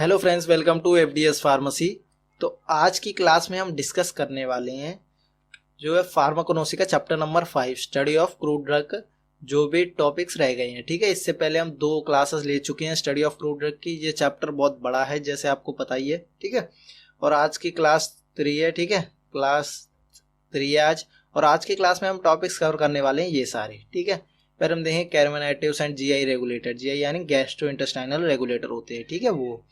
Hello friends, welcome to FDS pharmacy. तो आज की क्लास में हम डिस्कस करने वाले हैं जो है फार्माकोनोसी का chapter number 5 study of crude drug. जो भी टॉपिक्स रह गए हैं, ठीक है। इससे पहले हम 2 क्लासेस ले चुके हैं स्टडी ऑफ क्रूड ड्रग की। ये चैप्टर बहुत बड़ा है जैसे आपको पता ही है, ठीक है। और आज की क्लास 3 है, ठीक है। क्लास 3 है आज। और आज की क्लास में हम टॉपिक्स कवर करने वाले हैं ये सारे, ठीक है। फिर हम देखेंगे कैर्बोनेटिव्स एंड जीआई रेगुलेटर। जीआई यानी गैस्ट्रो इंटेस्टाइनल रेगुलेटर होते हैं, ठीक है वो।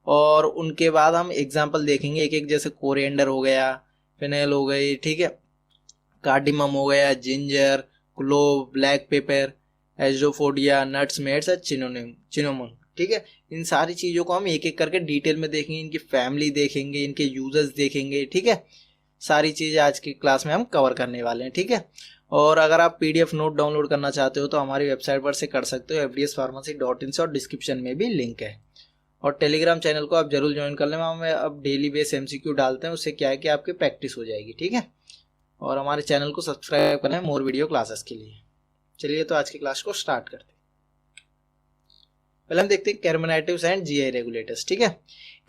और उनके बाद हम एग्जाम्पल देखेंगे एक एक, जैसे कोरिएंडर हो गया, फिनेल हो गई, ठीक है, कार्डिमम हो गया, ginger, clove, black pepper, asafoetida, nutmegs, cinnamon, ठीक है। इन सारी चीज़ों को हम एक एक करके डिटेल में देखेंगे, इनकी फैमिली देखेंगे, इनके यूजर्स देखेंगे, ठीक है। सारी चीज़ें आज की क्लास में हम कवर करने वाले हैं, ठीक है। और अगर आप पीडीएफ नोट डाउनलोड करना चाहते हो तो हमारी वेबसाइट पर से कर सकते हो, fdspharmacy.in से, और डिस्क्रिप्शन में भी लिंक है। और टेलीग्राम चैनल को आप जरूर ज्वाइन कर लें, वहाँ में अब डेली बेस एमसीक्यू डालते हैं, उससे क्या है कि आपकी प्रैक्टिस हो जाएगी, ठीक है। और हमारे चैनल को सब्सक्राइब करें मोर वीडियो क्लासेस के लिए। चलिए तो आज की क्लास को स्टार्ट करते हैं। पहले हम देखते हैं कैर्बोनेटिव्स एंड जीआई रेगुलेटर्स, ठीक है।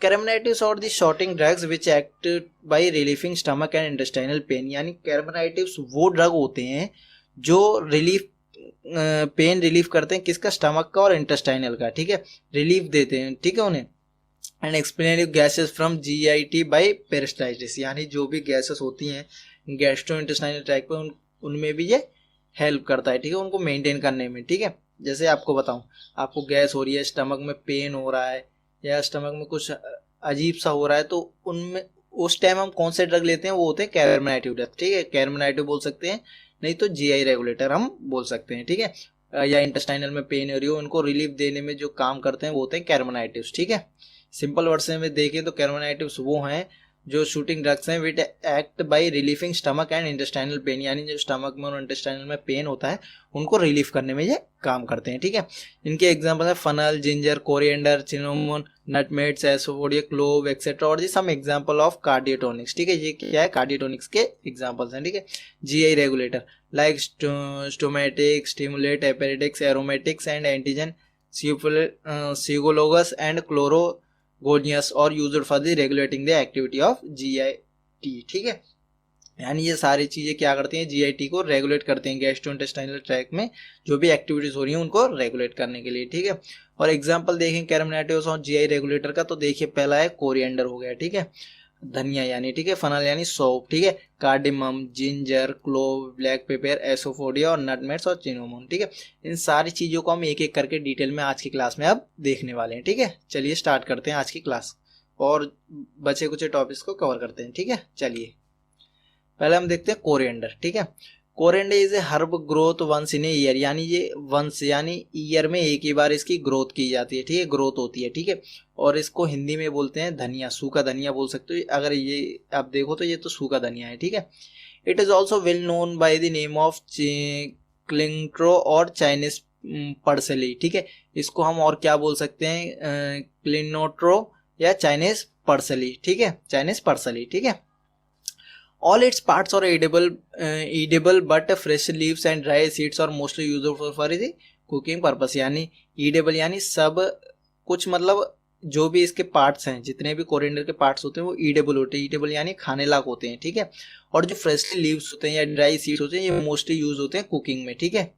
कैर्बोनेटिव्स और the soothing drugs which act by relieving stomach and intestinal pain. यानी कैर्बोनेटिव्स वो ड्रग होते हैं जो रिलीफ पेन रिलीफ करते हैं, किसका, स्टमक का और इंटेस्टाइनल का, ठीक है। रिलीफ देते हैं, ठीक है, उन्हें। And expulsive gases from GIT by peristalsis. यानी जो भी गैसेस होती हैं गैस्ट्रो इंटेस्टाइनल ट्रैक्ट पे, उनमें भी ये हेल्प करता है, ठीक है, उनको मेंटेन करने में, ठीक है। जैसे आपको बताऊं, आपको गैस हो रही है, स्टमक में पेन हो रहा है या स्टमक में कुछ अजीब सा हो रहा है, तो उनमें उस टाइम हम कौन से ड्रग लेते हैं, वो होते हैं कैर्बोनेटिव ड्रग, ठीक है। कैर्बोनेटिव बोल सकते हैं, नहीं तो जीआई रेगुलेटर हम बोल सकते हैं, ठीक है। या इंटेस्टाइनल में पेन हो रही हो, उनको रिलीफ देने में जो काम करते हैं वो होते हैं कैर्बोनेटिव्स, ठीक है। सिंपल वर्ड से में देखें तो कैर्बोनेटिव्स वो हैं जो शूटिंग ड्रग्स हैं which act by relieving stomach and intestinal pain. यानी जो स्टमक में और इंटेस्टाइनल में पेन होता है उनको रिलीफ करने में ये काम करते हैं, ठीक है। इनके एग्जांपल है fennel, ginger, coriander, cinnamon, nutmegs, asafoetida, clove etcetera. और जी सम एग्जांपल ऑफ कार्डियोटोनिक्स, ठीक है। ये क्या है, कार्डियोटोनिक्स के एग्जांपल्स हैं, ठीक है। GI regulator like stomachic, stimulate, aperitives, aromatics and antigen, sialogogues and cholagogues और used for the regulating the activity of GIT, ठीक है। यानी ये सारी चीजें क्या करती हैं, जीआईटी को रेगुलेट करते हैं, गैस्ट्रोइंटेस्टाइनल ट्रैक्ट में जो भी एक्टिविटीज हो रही हैं उनको रेगुलेट करने के लिए, ठीक है। और एग्जांपल देखें कैर्बोनेटिव्स और जीआई रेगुलेटर का, तो देखिए पहला है कोरिएंडर हो गया, ठीक है, धनिया यानी, ठीक है, फनल यानी सौंफ, ठीक है, cardamom, ginger, clove, black pepper, asafoetida और नटमेट्स और चिनामोन, ठीक है। इन सारी चीजों को हम एक एक करके डिटेल में आज की क्लास में अब देखने वाले हैं, ठीक है। चलिए स्टार्ट करते हैं आज की क्लास और बचे कुछ टॉपिक्स को कवर करते हैं, ठीक है। चलिए पहले हम देखते हैं कोरिएंडर, ठीक है। Coriander is a herb growth once in a year. यानी ये वंस यानी ईयर में एक ही बार इसकी ग्रोथ की जाती है, ठीक है, ग्रोथ होती है, ठीक है। और इसको हिंदी में बोलते हैं धनिया, सूखा धनिया बोल सकते हो। अगर ये आप देखो तो ये तो सूखा धनिया है, ठीक है। It is also well known by the name of cilantro और चाइनीज पर्सली, ठीक है। इसको हम और क्या बोल सकते हैं, क्लिनोट्रो या चाइनीज पर्सली, ठीक है, चाइनीज पर्सली, ठीक है। All its parts are edible but fresh leaves and dry seeds are mostly used for the cooking purpose। यानी edible यानी सब कुछ, मतलब जो भी इसके पार्ट्स हैं, जितने भी कोरिएंडर के पार्ट्स होते हैं वो ईडेबल होते हैं। ईडेबल यानी खाने लायक होते हैं, ठीक है। और जो फ्रेशली लीव्स होते हैं या ड्राई सीड्स होते हैं ये मोस्टली यूज होते हैं कुकिंग में, ठीक है।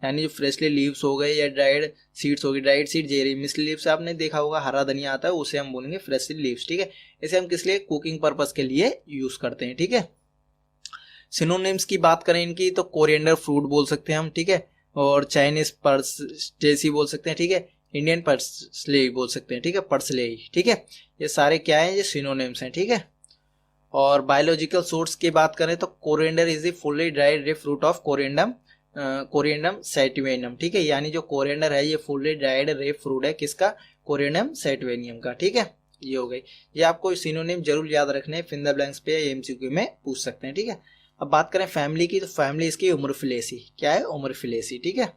यानी जो फ्रेशली लीव्स हो गए या ड्राइड सीड्स हो गई, ड्राइड सीड जेरी मिस्ली लीव्स आपने देखा होगा, हरा धनिया आता है, उसे हम बोलेंगे फ्रेशली लीव्स, ठीक है। इसे हम किस लिए, कुकिंग पर्पस के लिए यूज करते हैं, ठीक है। सिनोनिम्स की बात करें इनकी तो कोरिएंडर फ्रूट बोल सकते हैं हम, ठीक है। और चाइनीज पर्सलेसी बोल सकते हैं, ठीक है। इंडियन पर्सले बोल सकते हैं, ठीक है, पर्सले, ठीक है। ये सारे क्या है, ये सिनोनिम्स हैं, ठीक है। और बायोलॉजिकल सोर्स की बात करें तो coriander is A fully dried रे फ्रूट ऑफ कोरिएंडम सैटिवेनियम, ठीक है। यानी जो कोरिएंडर है ये फुल्ली ड्राइड रे फ्रूट है, किसका, कोरिएंडम सैटिवेनियम का, ठीक है। ये हो गई। ये आपको सिनोनिम जरूर याद रखने, फिल द ब्लैंक्स पे या एमसीक्यू में पूछ सकते हैं, ठीक है। अब बात करें फैमिली की, तो फैमिली इसकी उमरफिलेसी, क्या है, उमरफिलेसी, ठीक है।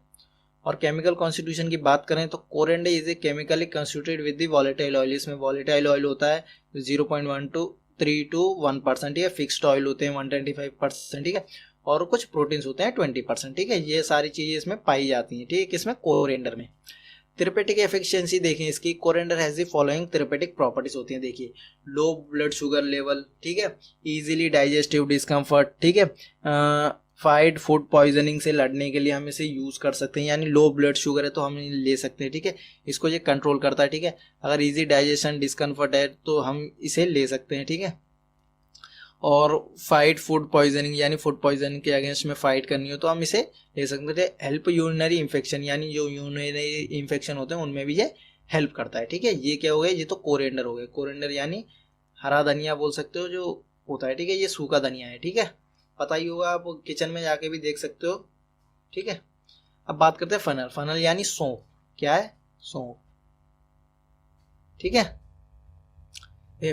और केमिकल कॉन्स्टिट्यूशन की बात करें तो coriander is A chemically constituted with the volatile oil. इसमें वॉलेटाइल ऑयल होता है 0.123 to 1%, ठीक है। फिक्स्ड ऑयल होते हैं 125%, ठीक है। और कुछ प्रोटीन्स होते हैं 20%, ठीक है। ये सारी चीजें इसमें पाई जाती हैं, ठीक है, किसमें, कोरिएंडर में। थेरेपेटिक एफिशिएंसी देखें इसकी, coriander has the following therapeutic properties होती हैं। देखिए, लो ब्लड शुगर लेवल, ठीक है, इजीली डाइजेस्टिव डिस्कम्फर्ट, ठीक है, फाइट फूड पॉइजनिंग से लड़ने के लिए हम इसे यूज कर सकते हैं, यानी लो ब्लड शुगर है तो हम ले सकते हैं, ठीक है, इसको ये कंट्रोल करता है, ठीक है। अगर इजी डाइजेशन डिस्कम्फर्ट है तो हम इसे ले सकते हैं, ठीक है। और फाइट फूड पॉइजनिंग, यानी फूड पॉइजनिंग के अगेंस्ट में फाइट करनी हो तो हम इसे ले सकते हैं। हेल्प यूरिनरी इन्फेक्शन, यानी जो यूरिनरी इन्फेक्शन होते हैं उनमें भी ये हेल्प करता है, ठीक है। ये क्या हो गया, ये तो कोरिएंडर हो गया। कोरिएंडर यानी हरा धनिया बोल सकते हो जो होता है, ठीक है, ये सूखा धनिया है, ठीक है, पता ही होगा, आप किचन में जाके भी देख सकते हो, ठीक है। अब बात करते हैं फनल। फनल यानी सौंफ, क्या है, सौंफ, ठीक है।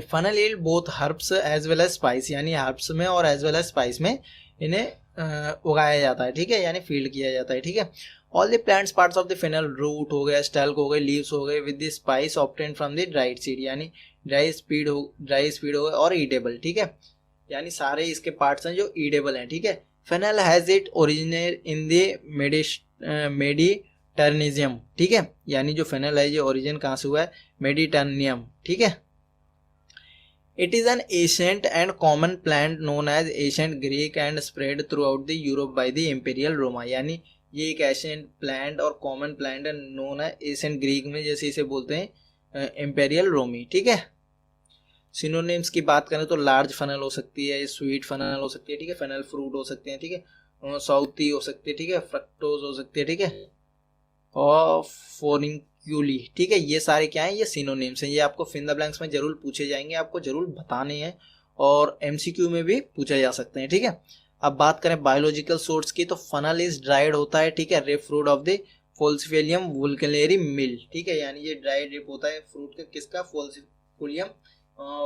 Fennel yield both herbs as well as spice, यानी हर्ब्स में और एज वेल एज स्पाइस में इन्हें उगाया जाता है, ठीक है, यानी फील्ड किया जाता है, ठीक है। All the plants parts of the fennel, root हो गया, स्टैल्क हो गए, लीव्स हो गए, with the spice obtain from the dried seed, यानी ड्राई स्पीड हो गए और ईडेबल, ठीक है, यानी सारे इसके पार्ट्स हैं जो ईडेबल हैं, ठीक है। Fennel has it originate in the Mediterranean, ठीक है, यानी जो फनल है ये ओरिजिन कहाँ से हुआ है, मेडिटर्नियम, ठीक है। It is an ancient and common plant known as ancient Greek and spread throughout the Europe by the Imperial Roma, यानी ये एक एशियंट प्लांट और कॉमन प्लांट है, नोन है एशियंट ग्रीक में, जैसे इसे बोलते हैं इम्पेरियल रोमी, ठीक है। सिनोनिम्स की बात करें तो लार्ज फनल हो सकती है, स्वीट फनल हो सकती है, ठीक है, फनल फ्रूट हो सकते हैं, ठीक है, साउथी हो सकती है, ठीक है, फ्रक्टोज हो सकती है, ठीक है, और फोरिंक्यूली, ठीक है, ये सारे क्या हैं, ये सिनोनिम्स हैं। ये आपको फिन द ब्लैंक्स में जरूर पूछे जाएंगे, आपको जरूर बताने हैं और एमसीक्यू में भी पूछे जा सकते हैं, ठीक है। अब बात करें बायोलॉजिकल सोर्स की, तो फनल इज ड्राइड होता है, ठीक है, रेप फ्रूट ऑफ द फोल्सिफेलियम वुल्केलेरी मिल, ठीक है, यानी ये ड्राइड रेप होता है फ्रूट का, किसका, फोल्सिफेलियम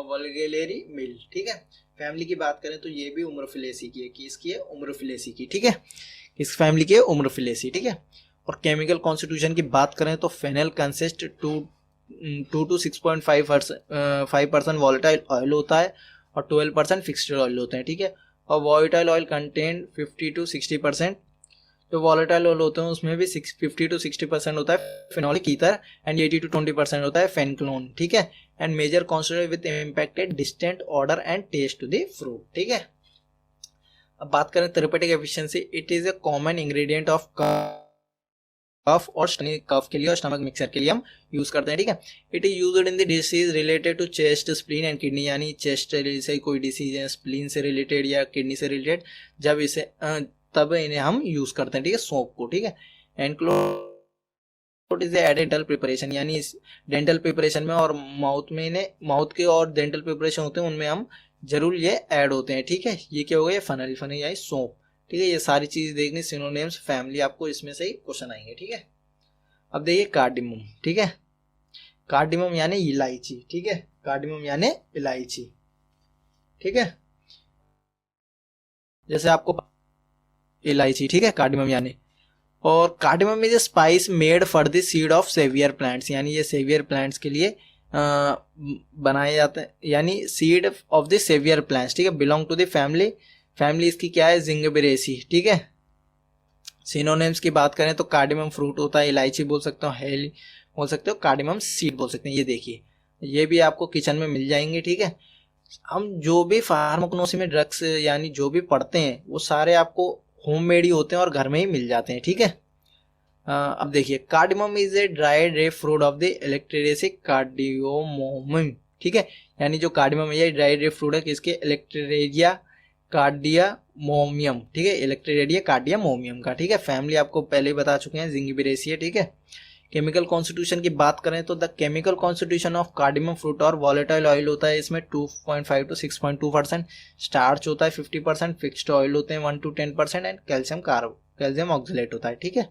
वुल्केलेरी मिल, ठीक है। फैमिली की बात करें तो ये भी उम्रोफिलेसी की है, किसकी है, उम्रोफिलेसी की, ठीक है, किस फैमिली की है, उम्रोफिलेसी, ठीक है। और केमिकल कॉन्स्टिट्यूशन की बात करें तो fennel consist 2 to 6.5% volatile oil होता है और 12% फिक्स्ड ऑयल होते हैं, ठीक है। और वॉलेटाइल ऑयल कंटेन 50 to 60%, जो वॉलेटाइल ऑयल होते हैं उसमें भी 50 to 60% होता है फेनोलिक ईथर एंड 80 to 20% होता है फेनक्लोन, ठीक है। And major constituent with impacted distant order and test to the fruit, ठीक है। अब बात करें therapeutic efficiency, it is a common ingredient of cough और कफ के लिए और स्टमक मिक्सर के लिए हम यूज करते हैं, ठीक है। It is used in the disease related to chest, spleen and kidney, यानी चेस्ट से कोई डिसीज है, स्प्लीन से रिलेटेड या किडनी से रिलेटेड, जब इसे तब इन्हें हम यूज करते हैं, ठीक है, सौंफ को, ठीक है। एंड इज डेंटल प्रिपरेशन, यानी इस डेंटल प्रिपरेशन में और माउथ में इन्हें, माउथ के और डेंटल प्रिपरेशन होते हैं उनमें हम जरूर ये ऐड होते हैं, ठीक है। ये क्या हो गया, फनल, फनल यानी सौंफ, ठीक है। ये सारी चीज देखनी, सिनोनिम्स फैमिली, आपको इसमें से ही क्वेश्चन आएंगे, ठीक है। अब देखिए कार्डिमम, ठीक है, कार्डिमम यानी इलायची, ठीक है, कार्डिमम यानी इलायची, ठीक है, जैसे आपको इलायची, ठीक है, कार्डिमम यानी। और cardamom is a spice made for the seed of several plants, यानी ये सेवियर प्लांट्स के लिए बनाए जाते हैं, यानी seed of the several plants, ठीक है, बिलोंग टू द फैमिली इसकी क्या है, जिंगबेरेसी, ठीक है। सिनोनिम्स की बात करें तो कार्डिमम फ्रूट होता है, इलायची बोल सकते हो, हेल बोल सकते हो, कार्डिमम सीड बोल सकते हैं। ये देखिए, ये भी आपको किचन में मिल जाएंगे, ठीक है। हम जो भी फार्माकोनोसी में ड्रग्स यानी जो भी पढ़ते हैं वो सारे आपको होममेड ही होते हैं और घर में ही मिल जाते हैं, ठीक है। अब देखिए, cardamom is a dried ripe fruit of the Elettaria cardamomum, ठीक है, यानी जो कार्डिमम है ड्राइड रेप फ्रूट है किसके, इलेक्ट्रेरिया कार्डियामोमियम, ठीक है, इलेक्ट्रेरिया कार्डियामोमियम का, ठीक है। फैमिली आपको पहले ही बता चुके हैं, जिंगिबेरेसी है, ठीक है। केमिकल कॉन्स्टिट्यूशन की बात करें तो the chemical constitution of cardamom fruit और वॉलेटाइल ऑयल होता है इसमें 2.5 to 6.2%, स्टार्च होता है 50%, फिक्स्ड ऑयल होते हैं 1 to 10% एंड कैल्शियम ऑक्सलेट होता है, ठीक है।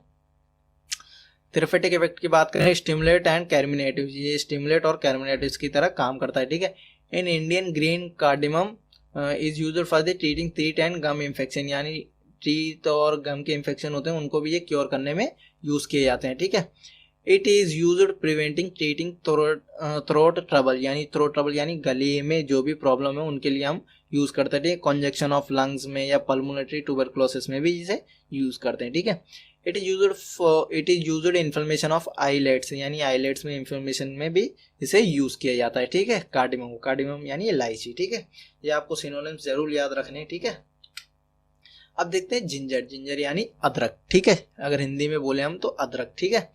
थेरेपेटिक इफेक्ट की बात करें, स्टिमुलेट एंड कैर्मिनेटिव, ये स्टिमुलेट और कैर्मिनेटिव्स की तरह काम करता है, ठीक है। In Indian green cardamom is used for the treating teeth and gum infection, यानी टीथ और गम के इन्फेक्शन होते हैं उनको भी ये क्योर करने में यूज किए जाते हैं, ठीक है। It is used preventing treating throat trouble, यानी थ्रोट ट्रबल यानी गले में जो भी प्रॉब्लम है उनके लिए हम यूज करते हैं, ठीक है। कॉन्जेक्शन ऑफ लंग्स में या पल्मोनरी ट्यूबरकुलोसिस में भी इसे यूज करते हैं, ठीक है। It is used information of eyelets, यानी आइलेट्स में इंफॉर्मेशन में भी इसे यूज किया जाता है, ठीक है। कार्डिमम, कार्डिमम यानी इलायची, ठीक है। ये आपको सिनोनिम्स जरूर याद रखने, ठीक है। अब देखते हैं जिंजर, जिंजर यानी अदरक, ठीक है। अगर हिंदी में बोले हम तो अदरक, ठीक है।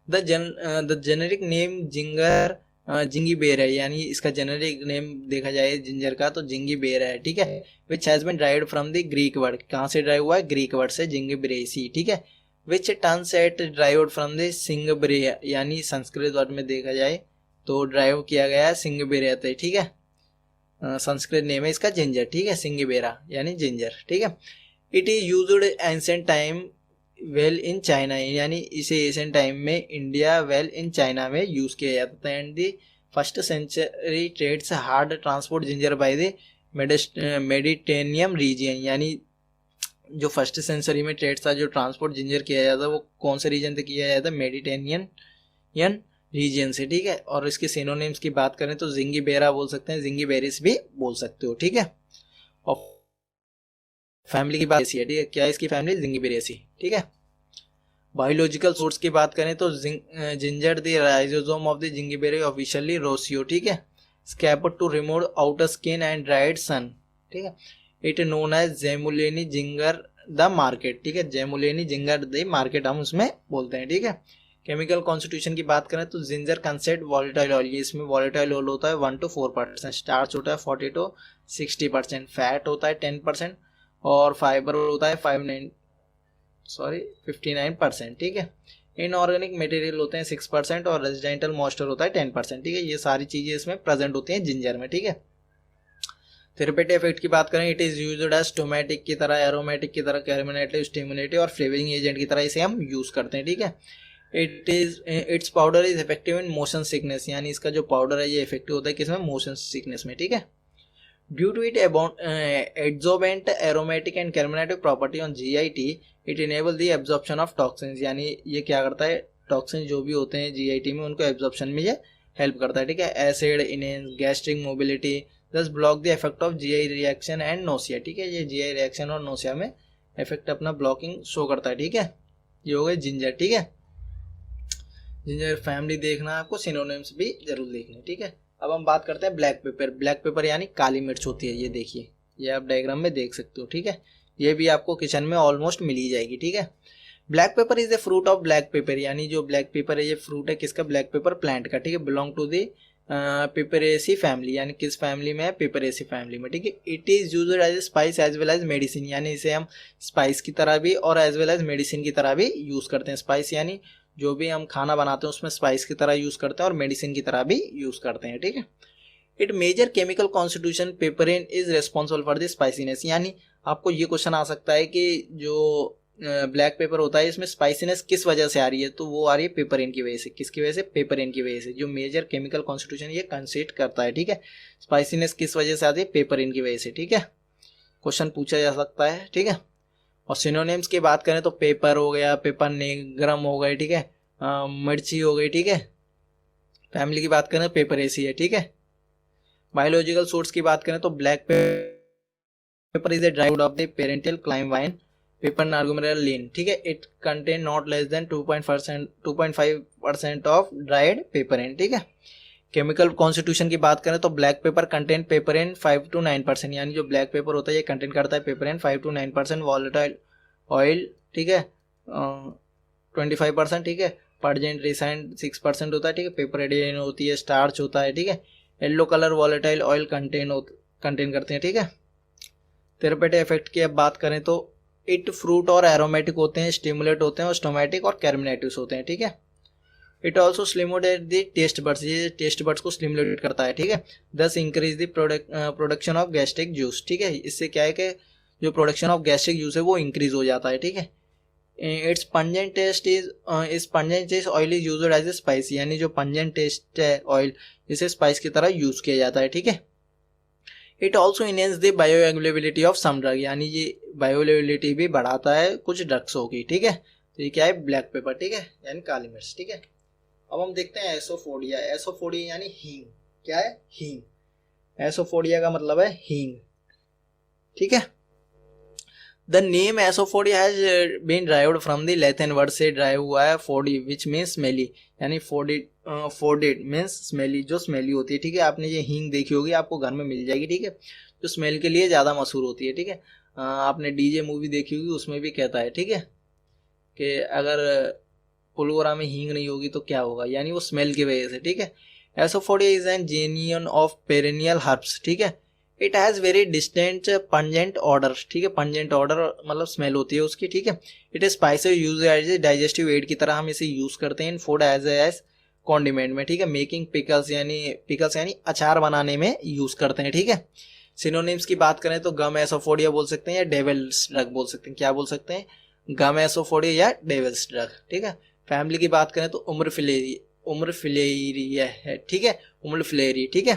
द जेनेरिक नेम जिंगर जिंगी बेर है, यानी इसका जेनेरिक नेम देखा जाए जिंजर का तो जिंगी बेर है, ठीक है। Which has been derived from the Greek word, कहाँ से ड्राइव हुआ है, ग्रीक वर्ड से, जिंगी ब्रेसी, ठीक है। Which turns at derived from the सिंगब्रे, यानी संस्कृत वर्ड में देखा जाए तो ड्राइव किया गया है सिंगबेरा, ठीक है। संस्कृत नेम है इसका जिंजर, ठीक है, सिंगबेरा यानी जिंजर, ठीक है। It is used ancient time well in China, यानी इसे एशियन टाइम में इंडिया वेल इन चाइना में यूज किया जाता था। And the first century trades hard transport ginger by the Mediterranean region, यानी जो फर्स्ट सेंचुरी में ट्रेड था, जो ट्रांसपोर्ट जिंजर किया जाता वो कौन से रीजन से किया जाता, मेडिटेरेनियन रीजन से, ठीक है। और इसके सिनोनिम्स की बात करें तो जिंगी बेरा बोल सकते हैं, जिंगी बेरिस भी बोल सकते हो, ठीक है। और फैमिली की बात ऐसी है, ठीक है, क्या इसकी फैमिली, जिंगी बेरेसी, ठीक है। बायोलॉजिकल सोर्स की बात करें तो ginger the rhizome of the Zingiber officinale Roscoe, ठीक है, scraped to remove outer skin and dried sun, ठीक है। It known as Jamaica ginger the market, ठीक है, जेमुलेनी जिंगर द मार्केट हम उसमें बोलते हैं, ठीक है। केमिकल कॉन्स्टिट्यूशन की बात करें तो जिंजर कंसेंट वॉलेटाइल ऑयल, इसमें वॉलेटाइल ऑयल होता है 1 to 4%, स्टार्च होता है 40 to 60%, फैट होता है 10% और फाइबर होता है 59%, ठीक है। इनऑर्गेनिक मटेरियल होते हैं 6% और रेजिडेंटल मॉइस्चर होता है 10%, ठीक है। ये सारी चीजें इसमें प्रेजेंट होती हैं जिंजर में, ठीक है। थेरेपेटिक इफेक्ट की बात करें, इट इज यूज्ड एज टोमेटिक की तरह, एरोमेटिक की तरह, कैर्मिनेटिव, स्टिमुलेटिव और फ्लेवरिंग एजेंट की तरह इसे हम यूज करते हैं, ठीक है। It's powder is effective in motion sickness, यानी इसका जो पाउडर है ये इफेक्टिव होता है किसमें, मोशन सिकनेस में, ठीक है। Due to it adsorbent aromatic and carminative property on GIT, it enable the absorption of toxins, यानी ये क्या करता है, टॉक्सिन जो भी होते हैं जीआईटी में उनको एब्जॉर्प्शन में ये हेल्प करता है, ठीक है। एसिड इनहेंस गैस्ट्रिक मोबिलिटी, दस block the effect of GI reaction and nausea, ठीक है। ये जीआई रिएक्शन और नोसिया में इफेक्ट अपना ब्लॉकिंग शो करता है, ठीक है। ये हो गए जिंजर, ठीक है। जिंजर फैमिली देखना आपको, सिनोनिम्स भी जरूर देखने, ठीक है। अब हम बात करते हैं ब्लैक पेपर। ब्लैक पेपर यानी काली मिर्च होती है, ये देखिए, ये आप डायग्राम में देख सकते हो, ठीक है। ये भी आपको किचन में ऑलमोस्ट मिल ही जाएगी, ठीक है। Black pepper is the fruit of black pepper, यानी जो ब्लैक पेपर है ये फ्रूट है किसका, ब्लैक पेपर प्लांट का, ठीक है। बिलोंग टू द पेपरेसी फैमिली, यानी किस फैमिली में है, पेपरेसी फैमिली में, ठीक है। It is used as spice as well as medicine, यानी इसे हम स्पाइस की तरह भी और एज वेल एज मेडिसिन की तरह भी यूज करते हैं। स्पाइस यानी जो भी हम खाना बनाते हैं उसमें स्पाइस की तरह यूज करते हैं और मेडिसिन की तरह भी यूज करते हैं, ठीक है। It major chemical constitution piperine is responsible for the spiciness, यानी आपको ये क्वेश्चन आ सकता है कि जो ब्लैक पेपर होता है इसमें स्पाइसीनेस किस वजह से आ रही है, तो वो आ रही है पेपरिन की वजह से। किसकी वजह से, पेपरिन की वजह से। जो मेजर केमिकल कॉन्स्टिट्यूशन ये कंसिस्ट करता है, ठीक है। स्पाइसीनेस किस वजह से आती है, पेपरिन की वजह से, ठीक है। क्वेश्चन पूछा जा सकता है, ठीक है। और सिनोनिम्स की बात करें तो पेपर हो गया, पेपर नेग्रम हो गए, ठीक है, मिर्ची हो गई, ठीक है। फैमिली की बात करें पेपर एसी है, ठीक है। बायोलॉजिकल सोर्स की बात करें तो black pepper is a dried of the perennial climb vine pepper नार्गुमेरल लीन, ठीक है। It contain not less than 2.5% of dried pepper and, ठीक है। केमिकल कॉन्स्टिट्यूशन की बात करें तो black pepper contain pepper and 5 to 9%, यानी जो ब्लैक पेपर होता है ये कंटेन करता है paper and 5 to 9% volatile oil, ठीक है, 25%, ठीक है। पर्जेंट रिसाइंड 6% होता है, ठीक है। पेपर एडिन होती है, स्टार्च होता है, ठीक है। Yellow colour volatile oil contain करते हैं, ठीक है। थेरेपेटिक इफेक्ट की अब बात करें तो इट फ्रूट और एरोमेटिक होते हैं, स्टिमुलेट होते हैं और स्टोमेटिक और कैर्मिनेटिव्स होते हैं, ठीक है। It also stimulate the taste buds, ये टेस्ट बर्ड्स को स्टिमुलेट करता है, ठीक है। दस increase the production of gastric juice, ठीक है। इससे क्या है कि जो प्रोडक्शन ऑफ गैस्ट्रिक जूस है वो इंक्रीज हो जाता है, ठीक है। Its pungent taste is oil is used as a spice, यानी जो पंजेंट टेस्ट है ऑयल इसे स्पाइस की तरह यूज किया जाता है, ठीक है। It also enhance the bio availability of some drug, यानी ये बायो अवेलेबिलिटी भी बढ़ाता है कुछ ड्रग्सों की, ठीक है। तो ये क्या है, ब्लैक पेपर, ठीक है, यानी काली मिर्च, ठीक है। अब हम देखते हैं एसोफोडिया। एसोफोडिया यानी हींग, क्या है, हींग। एसोफोडिया का मतलब है हींग, ठीक है। The name asafoetida has been derived from the Latin word से ड्राइव हुआ है फोडी विच मीन्स स्मेली, यानी फोडेड मीन्स स्मेली, जो स्मेली होती है, ठीक है। आपने ये हींग देखी होगी, आपको घर में मिल जाएगी, ठीक है, जो स्मेल के लिए ज़्यादा मशहूर होती है, ठीक है। आपने डीजे मूवी देखी होगी, उसमें भी कहता है, ठीक है, कि अगर पुलगोरा में हींग नहीं होगी तो क्या होगा, यानी वो स्मेल की वजह से, ठीक है। Asafoetida is an genus of perennial herbs, ठीक है। It has very distant pungent order, ठीक है, पंजेंट ऑर्डर मतलब स्मेल होती है उसकी, ठीक है। It is spicy use as a digestive aid की तरह हम इसे यूज करते हैं इन फूड एज कॉन्डिमेंट में, ठीक है। मेकिंग पिकल्स यानी अचार बनाने में यूज करते हैं, ठीक है। सिनोनिम्स की बात करें तो गम एसोफोडिया बोल सकते हैं या डेविल्स ड्रग बोल सकते हैं, क्या बोल सकते हैं, गम एसोफोडिया या डेविल्स ड्रग, ठीक है। फैमिली की बात करें तो उम्र फिलेरिया है, ठीक है, उम्र फिलेरी, ठीक है।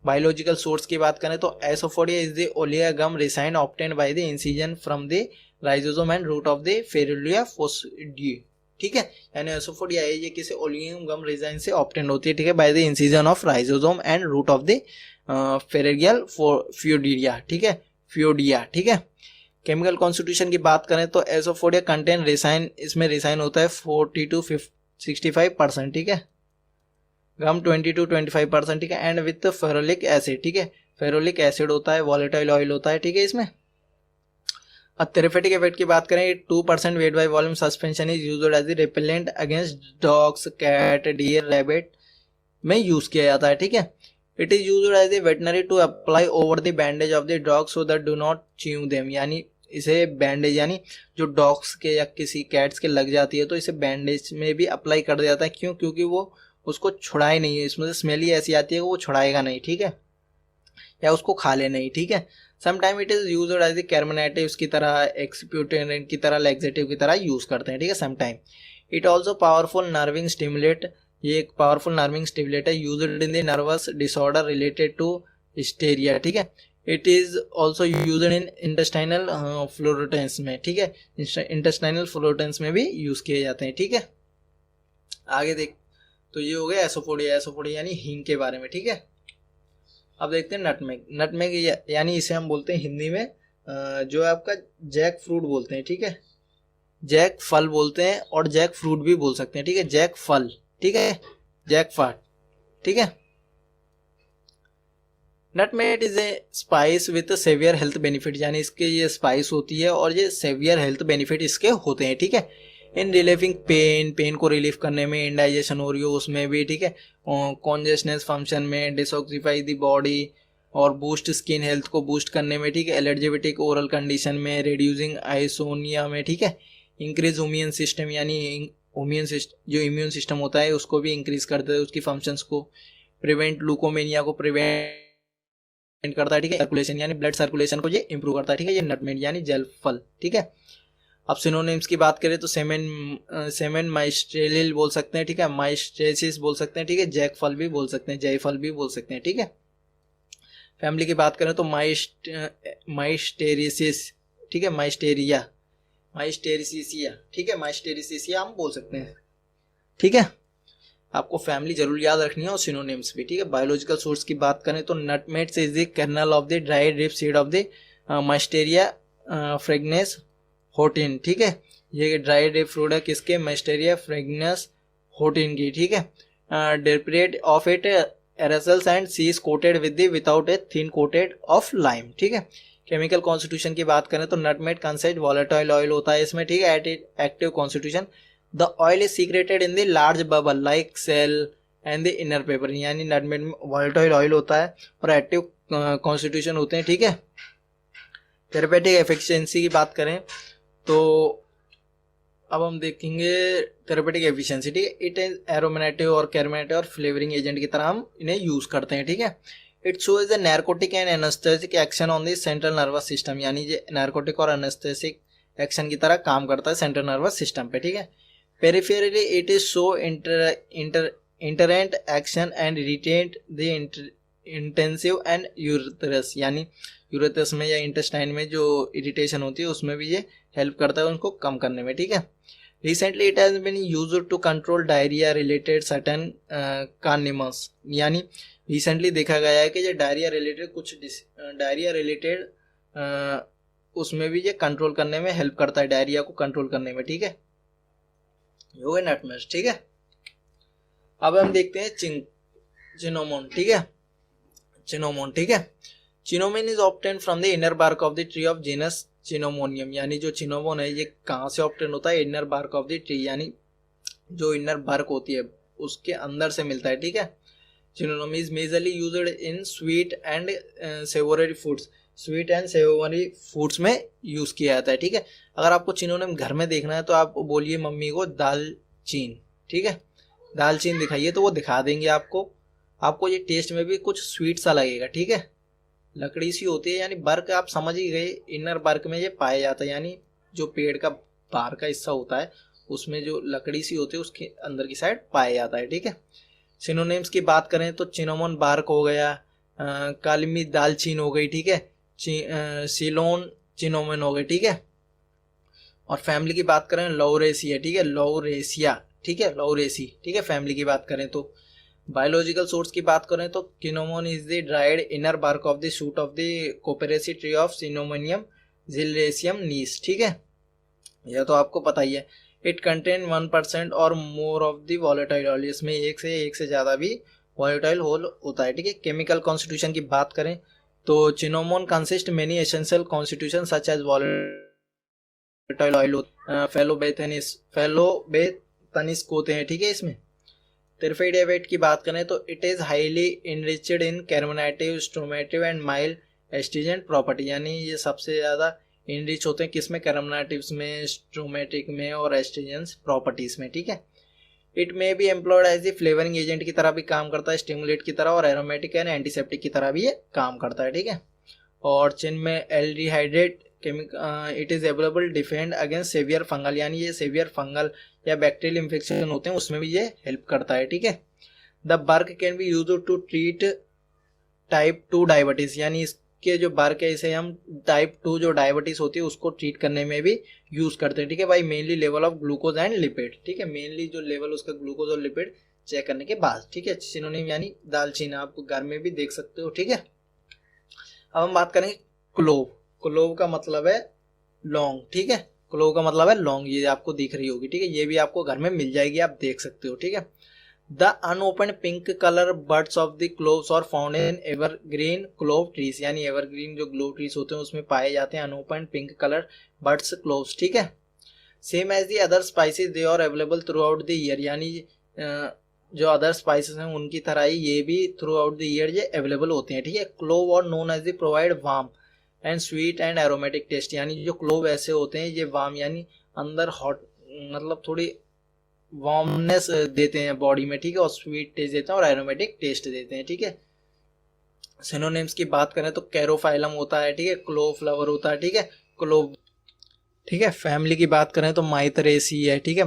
बायोलॉजिकल सोर्स की बात करें तो एसोफोडिया is the oleo gum resin obtained by the incision from the rhizome and root of the Ferula foetida, ठीक है। यानी एसोफोडिया है ये किसी ओलियम गम रिसाइन से ऑब्टेन्ड होती है, ठीक है, by the incision of rhizome and root of the Ferula foetida, ठीक है, फ्यूडिया, ठीक है। केमिकल कॉन्स्टिट्यूशन की बात करें तो एसोफोडिया कंटेन रिसाइन, इसमें रिसाइन होता है 40 to 65%, ठीक है, गम 20 to 25%, ठीक है, एंड विथ फेरोलिक एसिड, ठीक है, फेरोलिक एसिड होता है, वॉलेटाइल ऑयल होता है, ठीक है इसमें। अब थेरेपेटिक इफेक्ट की बात करें 2% weight by volume suspension is used as the repellent against dogs, cat, deer, rabbit में यूज किया जाता है, ठीक है। It is used as a veterinary to apply over the bandage of the dog so that do not chew them, यानी इसे bandage यानी जो डॉग्स के या किसी कैट्स के लग जाती है तो इसे बैंडेज में भी अप्लाई कर दिया जाता है, क्यों, क्योंकि वो उसको छुड़ाए नहीं है, इसमें से स्मेल ही ऐसी आती है कि वो छुड़ाएगा नहीं, ठीक है, या उसको खा ले नहीं, ठीक है। Sometime it is used as a carminatives की तरह, एक्सप्यूटेंट की तरह, लैक्सेटिव की तरह यूज करते हैं, ठीक है, sometime. It also powerful nervine stimulate, ये एक पावरफुल नर्विंग स्टिमुलेट है, used in the nervous disorder related to hysteria, ठीक है। It is also used in intestinal flatulence में, ठीक है, इंटेस्टाइनल फ्लोरेटेंस में भी यूज किए जाते हैं, ठीक है। आगे देख, तो ये हो गया एसोफोडिया, एसोफोडिया यानी हींग के बारे में, ठीक है। अब देखते हैं नटमेग, नटमेग यानी इसे हम बोलते हैं हिंदी में जो आपका जैक फ्रूट बोलते हैं, ठीक है, जैक फल बोलते हैं और जैक फ्रूट भी बोल सकते हैं, ठीक है, जैक फल, ठीक है, जैक फ्रूट, ठीक है। Nutmeg is a spice with several health benefit, यानी इसके ये स्पाइस होती है और ये सेवियर हेल्थ बेनिफिट इसके होते हैं, ठीक है। इन रिलीविंग पेन को रिलीफ करने में, इंडाइजेशन हो रही हो उसमें भी, ठीक है, कॉन्जेशनेस फंक्शन में, डिसॉक्सीफाई द बॉडी और बूस्ट स्किन हेल्थ को बूस्ट करने में, ठीक है, एलर्जेटिक ओरल कंडीशन में, रिड्यूसिंग आइसोनिया में, ठीक है, इंक्रीज इम्यून सिस्टम, यानी जो इम्यून सिस्टम होता है उसको भी इंक्रीज करता है, उसकी फंक्शंस को, प्रिवेंट लुकोमेनिया को प्रिवेंट करता है, ठीक है, सर्कुलेशन यानी ब्लड सर्कुलेशन को ये इंप्रूव करता है, ठीक है, ये नटमेग यानी जल फल, ठीक है। अब सिनोनिम्स की बात करें तो सेमेन माइस्ट्रेलिल बोल सकते हैं, ठीक है, माइस्ट्रेसिस बोल सकते हैं, ठीक है, जैक फल भी बोल सकते हैं, जय फल भी बोल सकते हैं, ठीक है। फैमिली की बात करें तो माइस्टेरिसिस, ठीक है, माइस्टेरिसिया, ठीक है, माइस्टेरिसिया हम बोल सकते हैं, ठीक है। आपको फैमिली जरूर याद रखनी है और सिनोनिम्स भी, ठीक है। बायोलॉजिकल सोर्स की बात करें तो nutmeg is the kernel of the dry ripe seed of the Myristica fragrans Houtt, ठीक है, ये ड्राई ड्रिप फ्रूट है किसके, माइस्टेरिया फ्रेगनेस होटिन की, ठीक है। Deprived of it arils and सीज coated with without a thin coated of lime, ठीक है। केमिकल कॉन्स्टिट्यूशन की बात करें तो नटमेग कंसाइड वॉलेटाइल ऑयल होता है इसमें, ठीक है, at active constitution the oil is secreted in the large bubble like cell and the inner paper, यानी नटमेग में वॉलेटाइल ऑयल होता है और एक्टिव कॉन्स्टिट्यूशन होते हैं, ठीक है। थेरेपेटिक एफिशिएंसी की बात करें तो अब हम देखेंगे थेरेपेटिक एफिशिएंसी, ठीक है। इट इज एरोमेटिव और कैरमेटिव और फ्लेवरिंग एजेंट की तरह हम इन्हें यूज करते हैं, ठीक है। It shows the narcotic and anaesthetic action on the central nervous system, यानी ये नार्कोटिक और एनेस्थेटिक एक्शन की तरह काम करता है सेंट्रल नर्वस सिस्टम पे, ठीक है। Peripherally it is show irritant action and irritant the इंटेंसिव एंड यूरेथ्रस, यानी यूरेथ्रस में या इंटेस्टाइन में जो इरिटेशन होती है उसमें भी ये हेल्प करता है उनको कम करने में, ठीक है। Recently it has been used to control diarrhoea related certain carcinomas, यानी रिसेंटली देखा गया है कि ये डायरिया रिलेटेड उसमें भी ये कंट्रोल करने में हेल्प करता है, डायरिया को कंट्रोल करने में, ठीक है। ये हो गए नटमेग्स, ठीक है। अब हम देखते हैं चिनोमोन, ठीक है। चिनोमोन, ठीक है। Cinnamon is obtain from the inner bark of the tree of genus Cinnamomum, यानी जो चिनोमोन है ये कहाँ से ऑब्टेन होता है, inner bark of the tree, यानी जो इनर बार्क होती है उसके अंदर से मिलता है, ठीक है। Cinnamon is majorly used in sweet and savoury foods, sweet and savoury foods में यूज किया जाता है, ठीक है। अगर आपको चिनोमोन घर में देखना है तो आप बोलिए मम्मी को दालचीन, ठीक है, दालचीन दिखाइए तो वो दिखा देंगे आपको। आपको ये टेस्ट में भी कुछ स्वीट सा लगेगा, ठीक है। लकड़ी सी होती है, यानी बर्क आप समझ ही गए, इनर बर्क में ये पाया जाता है, यानी जो पेड़ का बाहर का हिस्सा होता है उसमें जो लकड़ी सी होती है उसके अंदर की साइड पाया जाता है, ठीक है। सिनोनिम्स की बात करें तो चिनोमोन बार्क हो गया, कालिमी दालचीन हो गई, ठीक है, सिलोन चिनोमोन हो गए, ठीक है। और फैमिली की बात करें लौरेसी है, ठीक है, लौरेसिया, ठीक है, लौरेसी, ठीक है। फैमिली की बात करें तो बायोलॉजिकल सोर्स की बात करें तो cinnamon is the dried inner bark of the shoot of the coppice tree of Cinnamomum zeylanicum Nees, ठीक है। यह तो आपको पता ही है। इट कंटेन 1% और more of the volatile oil, इसमें एक से ज़्यादा भी वॉलेटाइल ऑयल होता है, ठीक है। केमिकल कॉन्स्टिट्यूशन की बात करें तो cinnamon consist many essential constitution such as volatile oil, phlobaphenes होते हैं, ठीक है। इसमें टेरिफेडिएवेट की बात करें तो it is highly enriched in carminative, स्ट्रोमेटिव एंड माइल्ड एस्टिजेंट प्रॉपर्टी, यानी ये सबसे ज़्यादा इनरिच होते हैं किसमें, कैर्बोनेटिव्स में, स्ट्रोमेटिक में और एस्टिजेंस प्रॉपर्टीज में, ठीक है। इट में भी employed as a flavouring agent की तरह भी काम करता है, स्टिमुलेट की तरह, और एरोमेटिक एंड एंटीसेप्टिक की तरह भी ये काम करता है, ठीक है। और cinnamaldehyde it is available defend against severe fungal, यानी ये सेवियर फंगल या बैक्टीरियल इन्फेक्शन होते हैं उसमें भी ये हेल्प करता है, ठीक है। The bark can be use to treat type 2 diabetes, यानी इसके जो बर्क है इसे हम टाइप 2 जो डायबिटीज होती है उसको ट्रीट करने में भी यूज करते हैं, ठीक है भाई। Mainly level of glucose and lipid, ठीक है, मेनली जो लेवल उसका ग्लूकोज और लिपिड चेक करने के बाद, ठीक है। सिनोनिम यानी दालचीनी आप घर में भी देख सकते हो, ठीक है। अब हम बात करेंगे क्लोव। क्लोव का मतलब है लौंग, ठीक है, क्लोव का मतलब है लौंग, ये आपको दिख रही होगी, ठीक है, ये भी आपको घर में मिल जाएगी, आप देख सकते हो, ठीक है। The unopen pink colour buds of the cloves are found in evergreen clove trees, यानी एवरग्रीन जो क्लोव ट्रीज होते हैं उसमें पाए जाते हैं unopen pink colour buds cloves, ठीक है। Same as the other spices they are available throughout the year, यानी जो अदर स्पाइसेस हैं उनकी तरह ही ये भी थ्रू आउट द ईयर ये अवेलेबल होते हैं, ठीक है। क्लोव और known as the provide warm and sweet and aromatic taste, यानी जो क्लोव ऐसे होते हैं ये वार्म यानी अंदर हॉट, मतलब थोड़ी वार्मनेस देते हैं बॉडी में, ठीक है, और स्वीट टेस्ट देते हैं और एरोमेटिक टेस्ट देते हैं, ठीक है। सिनोनिम्स की बात करें तो कैरोफाइलम होता है, ठीक है, क्लोव फ्लावर होता है, ठीक है, क्लोव, ठीक है। फैमिली की बात करें तो माइथरेसी है, ठीक है,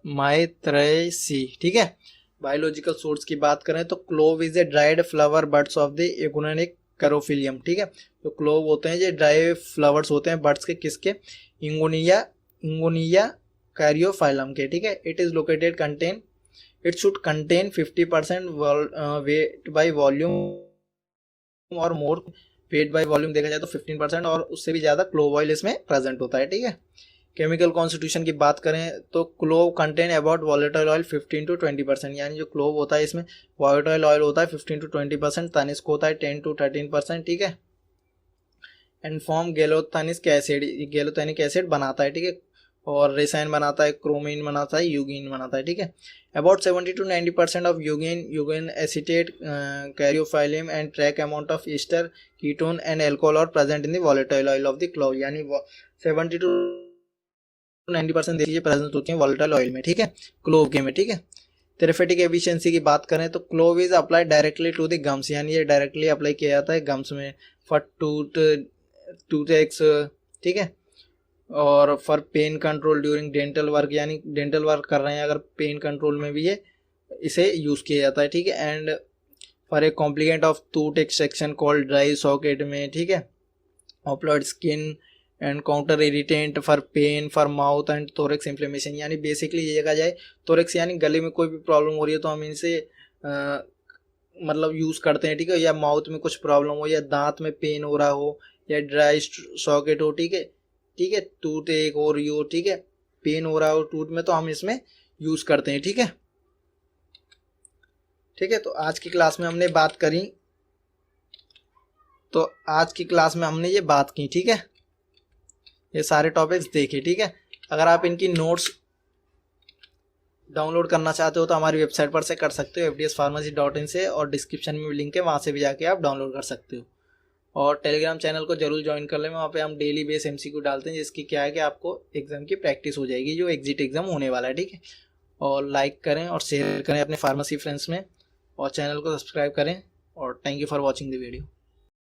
माइथरेसी, ठीक है। बायोलॉजिकल सोर्स की बात करें तो clove is a dried flower buds of the एगोनिक कैरोफिलियम, ठीक है। जो क्लोव होते हैं ये ड्राई फ्लावर्स होते हैं बड्स के, किसके, इंगोनिया कैरियोफाइलम के, ठीक है। It is located contain, it should contain 50% wait by volume और मोर वेट बाय वॉल्यूम देखा जाए तो 15% और उससे भी ज़्यादा क्लोव ऑयल इसमें प्रेजेंट होता है, ठीक है। केमिकल कॉन्स्टिट्यूशन की बात करें तो clove contain about volatile oil 15 to 20%, यानी जो क्लोव होता है इसमें वॉलेटाइल ऑयल होता है 15 to 20%, तनिस्क होता है 10 to 13%, ठीक है। एंड फॉर्म गैलोथेनिक एसिड, गैलोथेनिक एसिड बनाता है, ठीक है, और रेसाइन बनाता है, क्रोमीन बनाता है, यूगिन बनाता है, ठीक है। अबाउट 70 to 90% ऑफ यूगिन acetate caryophyllene and trace amount of ester ketone and alcohol are present in the volatile oil of the clove, यानी 70 to 90% चीजें प्रेजेंट होती हैं वॉलेटाइल ऑयल में, ठीक है, क्लोव के में, ठीक है। थेरेपेटिक एफिशिएंसी की बात करें तो clove is applied directly to the gums, यानी ये डायरेक्टली अप्लाई किया जाता है गम्स में, फॉर टूथ एक्स, ठीक है, और for pain control during dental work, यानी डेंटल वर्क कर रहे हैं अगर पेन कंट्रोल में भी ये इसे यूज़ किया जाता है, ठीक है। And for a complication of tooth extraction called dry socket में, ठीक है, applied skin and counter irritant for pain for mouth and thorax inflammation, यानी बेसिकली ये देखा जाए थोरेक्स यानी गले में कोई भी प्रॉब्लम हो रही है तो हम इनसे मतलब यूज़ करते हैं, ठीक है, या माउथ में कुछ प्रॉब्लम हो या दांत में पेन हो रहा हो या ड्राई सॉकेट हो, ठीक है, ठीक है, टूथ एक हो रही हो, ठीक है, पेन हो रहा हो टूथ में, तो हम इसमें यूज करते हैं, ठीक है। ठीक है, तो आज की क्लास में हमने बात करी, तो आज की क्लास में हमने ये बात की, ठीक है, ये सारे टॉपिक्स देखे, ठीक है। अगर आप इनकी नोट्स डाउनलोड करना चाहते हो तो हमारी वेबसाइट पर से कर सकते हो, fdspharmacy.in से, और डिस्क्रिप्शन में भी लिंक है, वहाँ से भी जाके आप डाउनलोड कर सकते हो। और टेलीग्राम चैनल को जरूर ज्वाइन कर लें, वहाँ पे हम डेली बेस MCQ डालते हैं, जिसकी क्या है कि आपको एग्जाम की प्रैक्टिस हो जाएगी, जो एग्जिट एग्जाम होने वाला है, ठीक है। और लाइक करें और शेयर करें अपने फार्मेसी फ्रेंड्स में, और चैनल को सब्सक्राइब करें, और thank you for watching the video.